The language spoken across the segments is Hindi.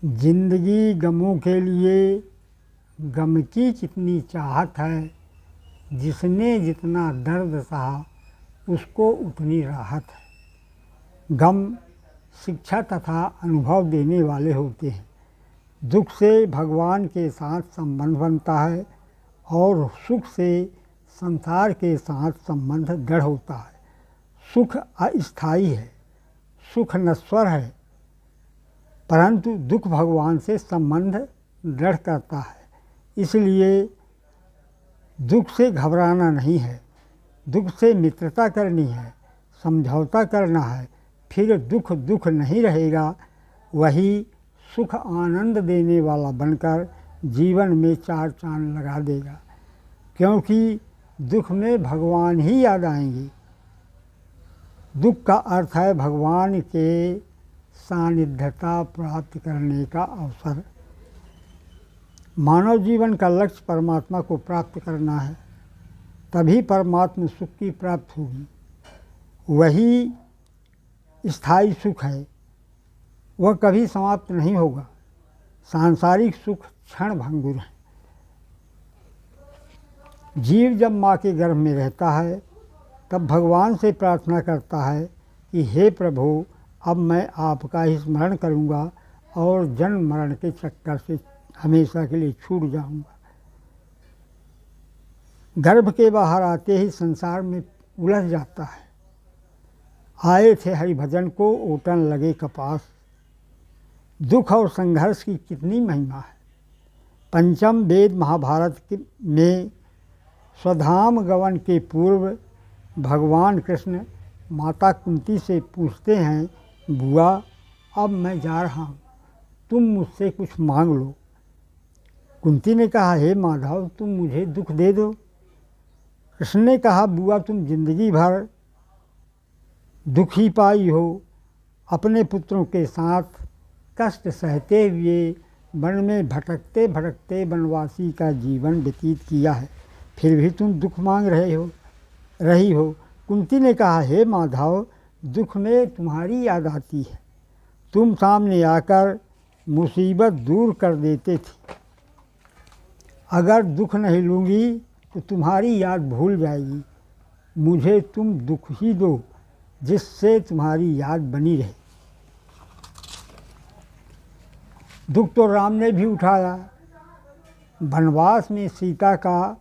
जिंदगी गमों के लिए गम की कितनी चाहत है, जिसने जितना दर्द सहा उसको उतनी राहत है। गम शिक्षा तथा अनुभव देने वाले होते हैं। दुख से भगवान के साथ संबंध बनता है और सुख से संसार के साथ संबंध दृढ़ होता है। सुख अस्थायी है, सुख नश्वर है, परंतु दुख भगवान से संबंध दृढ़ करता है। इसलिए दुख से घबराना नहीं है, दुख से मित्रता करनी है, समझौता करना है। फिर दुख दुख नहीं रहेगा, वही सुख आनंद देने वाला बनकर जीवन में चार चांद लगा देगा। क्योंकि दुख में भगवान ही याद आएंगे। दुख का अर्थ है भगवान के सानिध्यता प्राप्त करने का अवसर। मानव जीवन का लक्ष्य परमात्मा को प्राप्त करना है, तभी परमात्मा सुख की प्राप्ति होगी। वही स्थायी सुख है, वह कभी समाप्त नहीं होगा। सांसारिक सुख क्षण भंगुर है। जीव जब माँ के गर्भ में रहता है तब भगवान से प्रार्थना करता है कि हे प्रभु, अब मैं आपका ही स्मरण करूँगा और जन्म मरण के चक्कर से हमेशा के लिए छूट जाऊँगा। गर्भ के बाहर आते ही संसार में उलझ जाता है। आए थे हरिभजन को, ओटन लगे कपास। दुख और संघर्ष की कितनी महिमा है। पंचम वेद महाभारत में स्वधाम गमन के पूर्व भगवान कृष्ण माता कुंती से पूछते हैं, बुआ अब मैं जा रहा हूँ, तुम मुझसे कुछ मांग लो। कुंती ने कहा, हे माधव तुम मुझे दुख दे दो। कृष्ण ने कहा, बुआ तुम जिंदगी भर दुखी पाई हो, अपने पुत्रों के साथ कष्ट सहते हुए वन में भटकते भटकते वनवासी का जीवन व्यतीत किया है, फिर भी तुम दुख मांग रही हो। कुंती ने कहा, हे माधव दुख में तुम्हारी याद आती है, तुम सामने आकर मुसीबत दूर कर देते थे। अगर दुख नहीं लूँगी तो तुम्हारी याद भूल जाएगी। मुझे तुम दुख ही दो जिससे तुम्हारी याद बनी रहे। दुख तो राम ने भी उठाया। वनवास में सीता का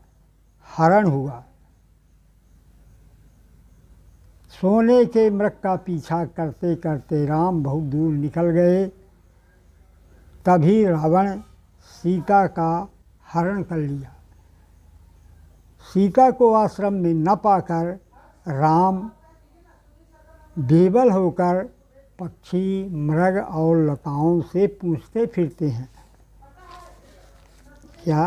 हरण हुआ। सोने के मृग का पीछा करते करते राम बहुत दूर निकल गए। तभी रावण सीता का हरण कर लिया। सीता को आश्रम में न पाकर राम बेबल होकर पक्षी, मृग और लताओं से पूछते फिरते हैं, क्या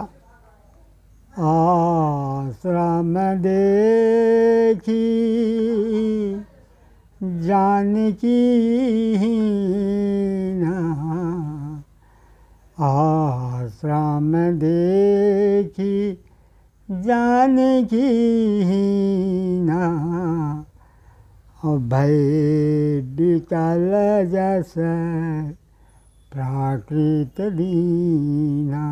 आश्रम देखी जानकी ना, आश्रम देखी जानकी ना, भय विकल जस प्राकृत दीना।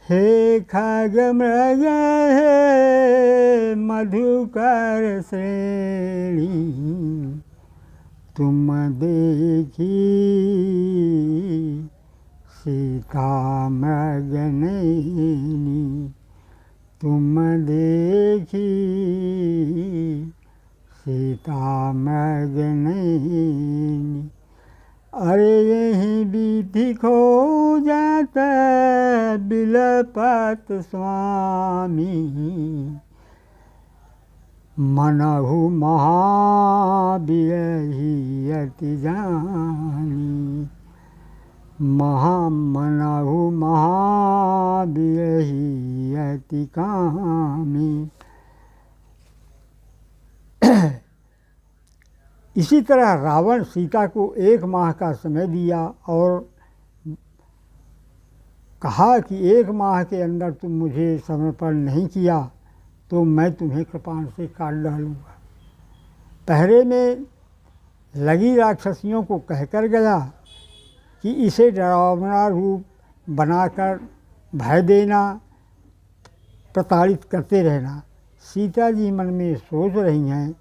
हे खग मृग हे मधुकर श्रेणी, तुम देखी सीता मृग नैनी, तुम देखी सीता मृग नैनी। अरे यहीं बीती खो जाता बिलपत स्वामी, मनहु महाबिरही अति जानी, मनहु महाबिरही अति कामी। इसी तरह रावण सीता को 1 माह का समय दिया और कहा कि 1 माह के अंदर तुम मुझे समर्पण नहीं किया तो मैं तुम्हें कृपाण से काट डालूँगा। पहरे में लगी राक्षसियों को कहकर गया कि इसे डरावना रूप बनाकर भय देना, प्रताड़ित करते रहना। सीता जी मन में सोच रही हैं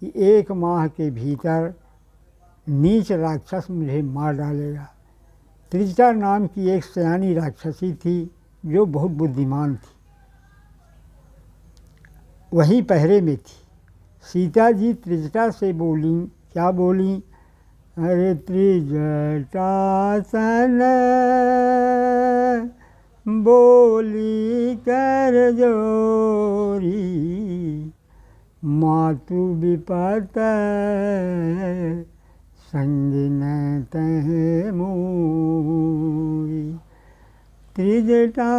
कि 1 माह के भीतर नीच राक्षस मुझे मार डालेगा। त्रिजटा नाम की एक सयानी राक्षसी थी जो बहुत बुद्धिमान थी, वही पहरे में थी। सीता जी त्रिजटा से बोली, क्या बोली? अरे त्रिजटा सन बोली कर जोरी, मातु विपत संगिन तह मोरी। त्रिजटा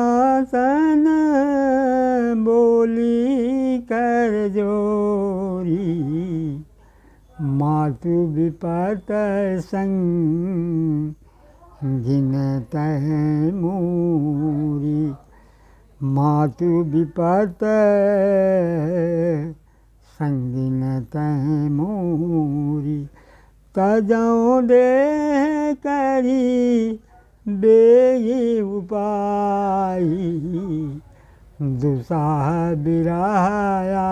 सन बोली कर जोरी, मातु विपत संगिन तह मोरी। मातु विपत संगिन तह मोरी। तजौ दे करी बेगी उपाई, दुसाह बिराया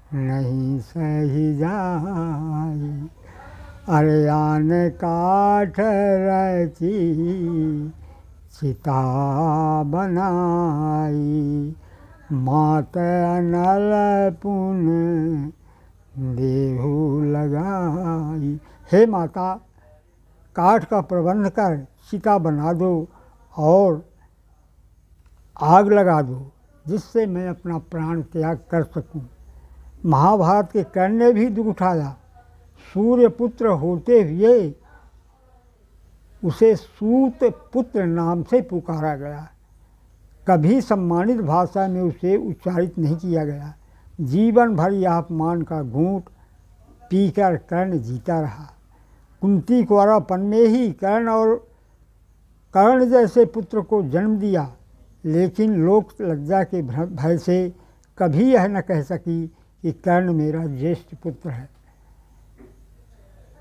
नहीं सही जाई। अरयान काठ रची चिता बनाई, मात अनल पुन देहु लगाई। हे माता, काठ का प्रबंध कर चिता बना दो और आग लगा दो, जिससे मैं अपना प्राण त्याग कर सकूं। महाभारत के कर्ण ने भी दुख उठाया। सूर्य पुत्र होते हुए उसे सूत पुत्र नाम से पुकारा गया, कभी सम्मानित भाषा में उसे उच्चारित नहीं किया गया। जीवन भर यह अपमान का घूंट पीकर कर्ण जीता रहा। कुंती कुंवारापन में ही कर्ण जैसे पुत्र को जन्म दिया, लेकिन लोक लज्जा के भय से कभी यह न कह सकी कि कर्ण मेरा ज्येष्ठ पुत्र है।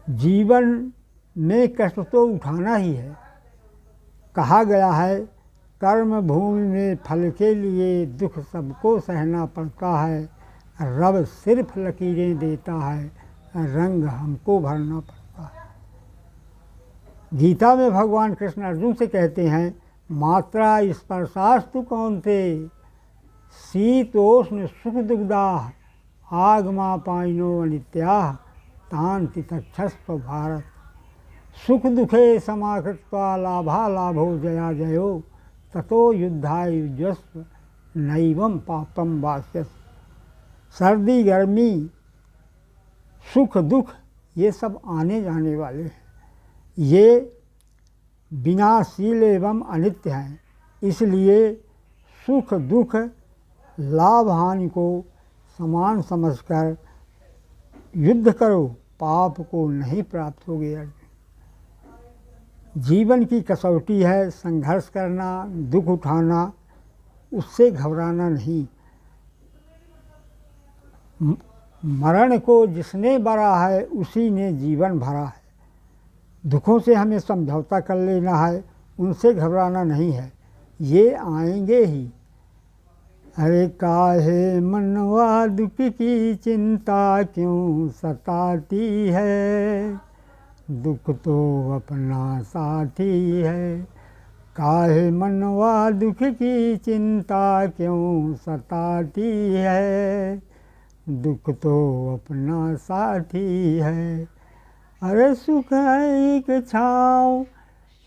जीवन में कष्ट तो उठाना ही है। कहा गया है, कर्म भूमि में फल के लिए दुख सबको सहना पड़ता है, रब सिर्फ लकीरें देता है, रंग हमको भरना पड़ता है। गीता में भगवान कृष्ण अर्जुन से कहते हैं, मात्रा स्पर्शास्तु कौन्ते, शीतोष्ण सुख दुग्धाः, आगमा पायनो अनित्याः, तान् तितिक्षस्व भारत। सुख दुखे समाकृत्वा लाभा लाभो जया जयो, ततो युद्धाय युज्यस्व नैवं पापम वास्यसि। सर्दी गर्मी सुख दुख ये सब आने जाने वाले हैं, ये विनाशील एवं अनित्य हैं। इसलिए सुख दुख लाभ हानि को समान समझकर युद्ध करो, पाप को नहीं प्राप्त होगे। अर्जुन, जीवन की कसौटी है संघर्ष करना, दुख उठाना, उससे घबराना नहीं। मरण को जिसने बरा है उसी ने जीवन भरा है। दुखों से हमें समझौता कर लेना है, उनसे घबराना नहीं है, ये आएंगे ही। अरे काहे मनवा दुख की चिंता क्यों सताती है, दुख तो अपना साथी है। काहे मनवा दुख की चिंता क्यों सताती है, दुख तो अपना साथी है। अरे सुख एक छाँव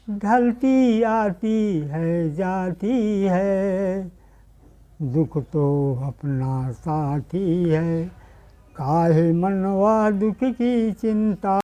ढलती आती है जाती है, दुख तो अपना साथी है। काहे मनवा दुख की चिंता